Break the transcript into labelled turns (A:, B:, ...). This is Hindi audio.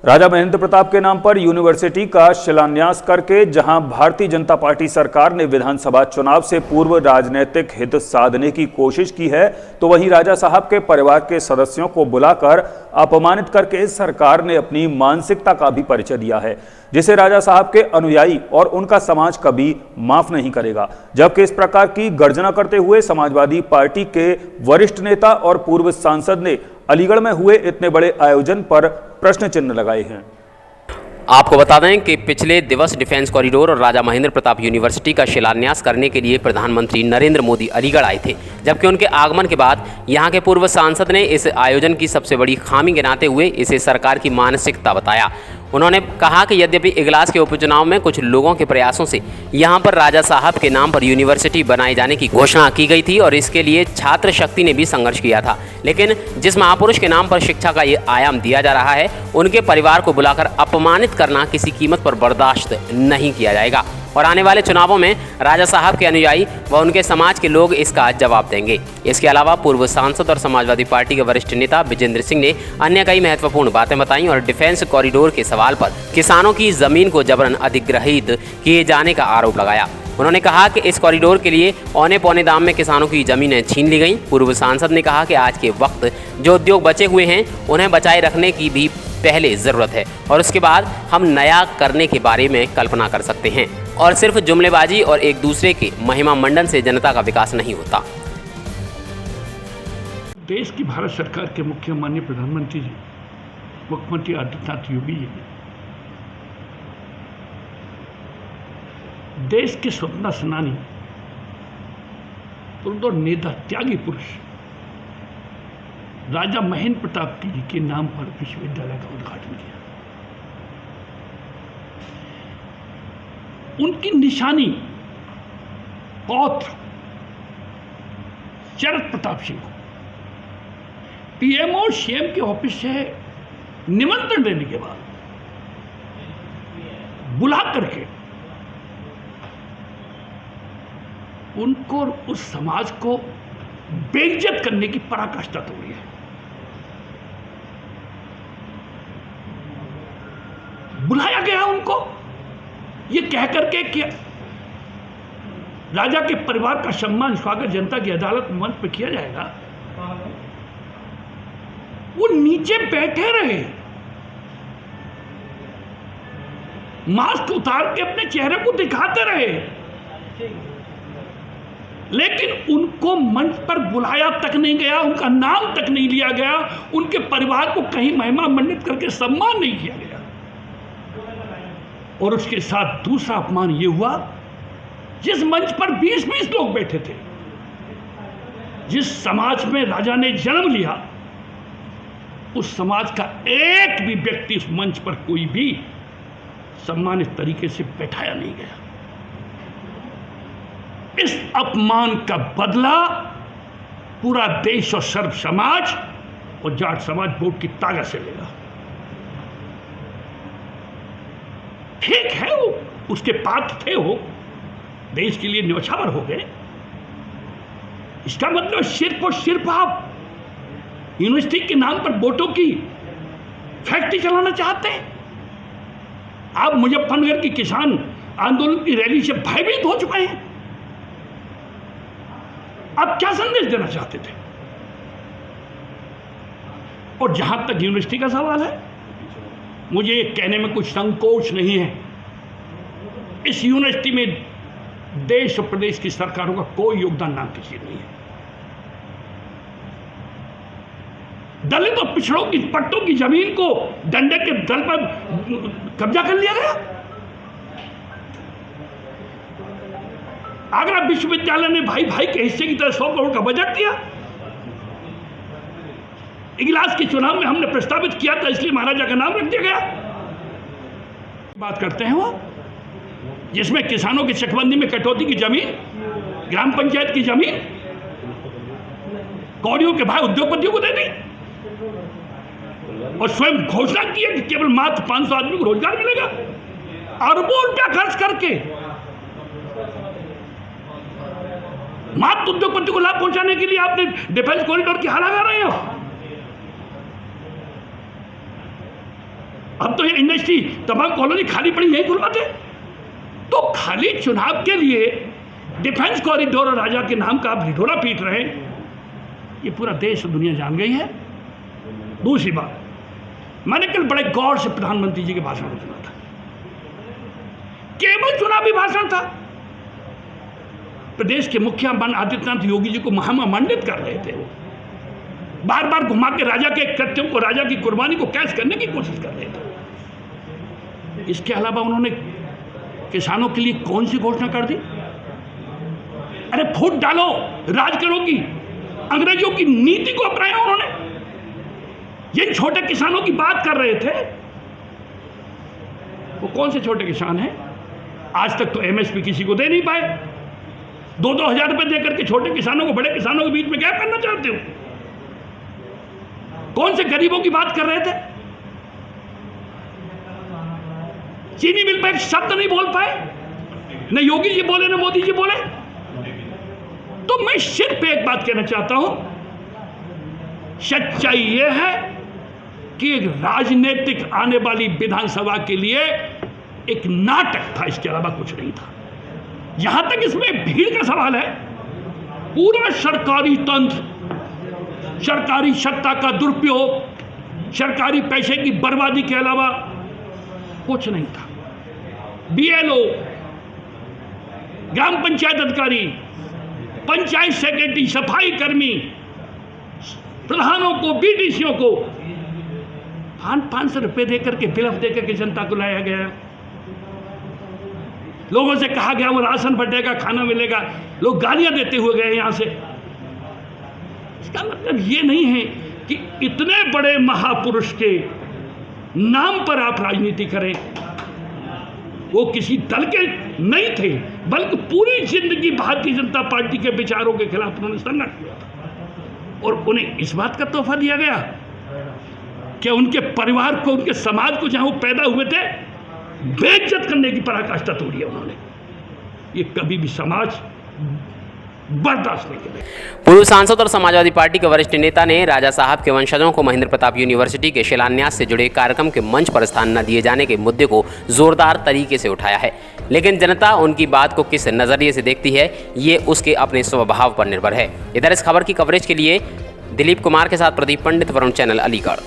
A: राजा महेंद्र प्रताप के नाम पर यूनिवर्सिटी का शिलान्यास करके जहां भारतीय जनता पार्टी सरकार ने विधानसभा चुनाव से पूर्व राजनीतिक हित साधने की कोशिश की है, तो वहीं राजा साहब के परिवार के सदस्यों को बुलाकर अपमानित करके सरकार ने अपनी मानसिकता का भी परिचय दिया है, जिसे राजा साहब के अनुयायी और उनका समाज कभी माफ नहीं करेगा। जबकि इस प्रकार की गर्जना करते हुए समाजवादी पार्टी के वरिष्ठ नेता और पूर्व सांसद ने अलीगढ़ में हुए इतने बड़े आयोजन पर प्रश्न चिन्ह लगाए हैं।
B: आपको बता दें कि पिछले दिवस डिफेंस कॉरिडोर और राजा महेंद्र प्रताप यूनिवर्सिटी का शिलान्यास करने के लिए प्रधानमंत्री नरेंद्र मोदी अलीगढ़ आए थे, जबकि उनके आगमन के बाद यहां के पूर्व सांसद ने इस आयोजन की सबसे बड़ी खामी गिनाते हुए इसे सरकार की मानसिकता बताया। उन्होंने कहा कि यद्यपि इगलास के उपचुनाव में कुछ लोगों के प्रयासों से यहां पर राजा साहब के नाम पर यूनिवर्सिटी बनाए जाने की घोषणा की गई थी और इसके लिए छात्र शक्ति ने भी संघर्ष किया था, लेकिन जिस महापुरुष के नाम पर शिक्षा का ये आयाम दिया जा रहा है, उनके परिवार को बुलाकर अपमानित करना किसी कीमत पर बर्दाश्त नहीं किया जाएगा और आने वाले चुनावों में राजा साहब के अनुयायी व उनके समाज के लोग इसका जवाब देंगे। इसके अलावा पूर्व सांसद और समाजवादी पार्टी के वरिष्ठ नेता विजेंद्र सिंह ने अन्य कई महत्वपूर्ण बातें बताई और डिफेंस कॉरिडोर के सवाल पर किसानों की जमीन को जबरन अधिग्रहित किए जाने का आरोप लगाया। उन्होंने कहा कि इस कॉरिडोर के लिए औने पौने दाम में किसानों की जमीनें छीन ली गईं। पूर्व सांसद ने कहा कि आज के वक्त जो उद्योग बचे हुए हैं उन्हें बचाए रखने की भी पहले ज़रूरत है और उसके बाद हम नया करने के बारे में कल्पना कर सकते हैं और सिर्फ जुमलेबाजी और एक दूसरे के महिमा मंडन से जनता का विकास नहीं होता।
C: देश की भारत सरकार के मुख्य माननीय प्रधानमंत्री जी, मुख्यमंत्री आदित्यनाथ योगी जी, देश के स्वतंत्रता सेनानी और नेता त्यागी पुरुष राजा महेंद्र प्रताप जी के नाम पर विश्वविद्यालय का उद्घाटन किया। उनकी निशानी पौत्र शरद प्रताप सिंह को पीएम और सीएम के ऑफिस से निमंत्रण देने के बाद बुला करके उनको उस समाज को बेइज्जत करने की पराकाष्ठा हो रही है। बुलाया गया उनको ये कह करके कि राजा के परिवार का सम्मान स्वागत जनता की अदालत में मंच पर किया जाएगा। वो नीचे बैठे रहे, मास्क उतार के अपने चेहरे को दिखाते रहे, लेकिन उनको मंच पर बुलाया तक नहीं गया, उनका नाम तक नहीं लिया गया, उनके परिवार को कहीं महिमा मंडित करके सम्मान नहीं किया गया। और उसके साथ दूसरा अपमान यह हुआ, जिस मंच पर 20-20 लोग बैठे थे, जिस समाज में राजा ने जन्म लिया, उस समाज का एक भी व्यक्ति उस मंच पर कोई भी सम्मानित तरीके से बैठाया नहीं गया। इस अपमान का बदला पूरा देश और सर्व समाज और जाट समाज वोट की ताकत से लेगा। ठीक है, वो उसके पात्र थे, वो देश के लिए न्यौछावर हो गए। इसका मतलब सिर्फ और सिर्फ आप यूनिवर्सिटी के नाम पर वोटों की फैक्ट्री चलाना चाहते हैं। आप मुजफ्फरनगर की किसान आंदोलन की रैली से भयभीत हो चुके हैं। आप क्या संदेश देना चाहते थे? और जहां तक यूनिवर्सिटी का सवाल है, मुझे ये कहने में कुछ संकोच नहीं है, इस यूनिवर्सिटी में देश और प्रदेश की सरकारों का कोई योगदान नाम की चीज नहीं है। दलित और पिछड़ों की पट्टों की जमीन को डंडे के दल पर कब्जा कर लिया गया। आगरा विश्वविद्यालय ने भाई भाई के हिस्से की तरह 100 करोड़ का बजट दिया। इगलास के चुनाव में हमने प्रस्तावित किया था, इसलिए महाराजा का नाम रख दिया गया। बात करते हैं वो जिसमें किसानों की चकबंदी में कटौती की जमीन, ग्राम पंचायत की जमीन कौड़ियों के भाई उद्योगपतियों को दे दी और स्वयं घोषणा की है कि केवल मात्र 500 आदमी को रोजगार मिलेगा। अरबों रुपया खर्च करके मात्र उद्योगपति को लाभ पहुंचाने के लिए आपने डिफेंस कॉरिडोर की हाल लगा रहे हो। अब तो ये इंडस्ट्री तमाम कॉलोनी खाली पड़ी नहीं खुलवाते। तो खाली चुनाव के लिए डिफेंस कॉरिडोर और राजा के नाम का आप ढिढोरा पीट रहे हैं, ये पूरा देश और दुनिया जान गई है। दूसरी बात, मैंने कल बड़े गौर से प्रधानमंत्री जी के भाषण को सुना था, केवल चुनावी भाषण था। प्रदेश के मुख्यमंत्री आदित्यनाथ योगी जी को महामंडित कर रहे थे, वो बार बार घुमा के राजा के कृत्यों को, राजा की कुर्बानी को कैश करने की कोशिश कर रहे थे। इसके अलावा उन्होंने किसानों के लिए कौन सी घोषणा कर दी? अरे फूट डालो, राज करो की अंग्रेजों की नीति को अपनाया उन्होंने। जिन छोटे किसानों की बात कर रहे थे, वो कौन से छोटे किसान हैं? आज तक तो एमएसपी किसी को दे नहीं पाए। 2-2 हजार रुपए देकर के छोटे किसानों को बड़े किसानों के बीच में क्या करना चाहते हो? कौन से गरीबों की बात कर रहे थे? चीनी मिल पर एक शब्द नहीं बोल पाए, न योगी जी बोले न मोदी जी बोले। तो मैं सिर्फ एक बात कहना चाहता हूं, सच्चाई यह है कि एक राजनीतिक आने वाली विधानसभा के लिए एक नाटक था, इसके अलावा कुछ नहीं था। जहां तक इसमें भीड़ का सवाल है, पूरा सरकारी तंत्र, सरकारी सत्ता का दुरुपयोग, सरकारी पैसे की बर्बादी के अलावा कुछ नहीं था। बीएलओ, ग्राम पंचायत अधिकारी, पंचायत सेक्रेटरी, सफाई कर्मी, प्रधानों को, बीडीसीओ को 500 रुपए देकर के बिलफ देकर के जनता को लाया गया। लोगों से कहा गया वो राशन बंटेगा, खाना मिलेगा, लोग गालियां देते हुए गए यहां से। इसका मतलब ये नहीं है कि इतने बड़े महापुरुष के नाम पर आप राजनीति करें। वो किसी दल के नहीं थे, बल्कि पूरी जिंदगी भारतीय जनता पार्टी के विचारों के खिलाफ उन्होंने संघर्ष किया था। और उन्हें इस बात का तोहफा दिया गया कि उनके परिवार को, उनके समाज को, जहां वो पैदा हुए थे, बेइज्जत करने की पराकाष्ठा तोड़ी है उन्होंने। ये कभी भी समाज बर्दाश्त नहीं करेगा।
B: पूर्व सांसद और समाजवादी पार्टी के वरिष्ठ नेता ने राजा साहब के वंशजों को महेंद्र प्रताप यूनिवर्सिटी के शिलान्यास से जुड़े कार्यक्रम के मंच पर स्थान न दिए जाने के मुद्दे को जोरदार तरीके से उठाया है। लेकिन जनता उनकी बात को किस नजरिए से देखती है, ये उसके अपने स्वभाव पर निर्भर है। इधर इस खबर की कवरेज के लिए दिलीप कुमार के साथ प्रदीप पंडित, वरुण चैनल, अलीगढ़।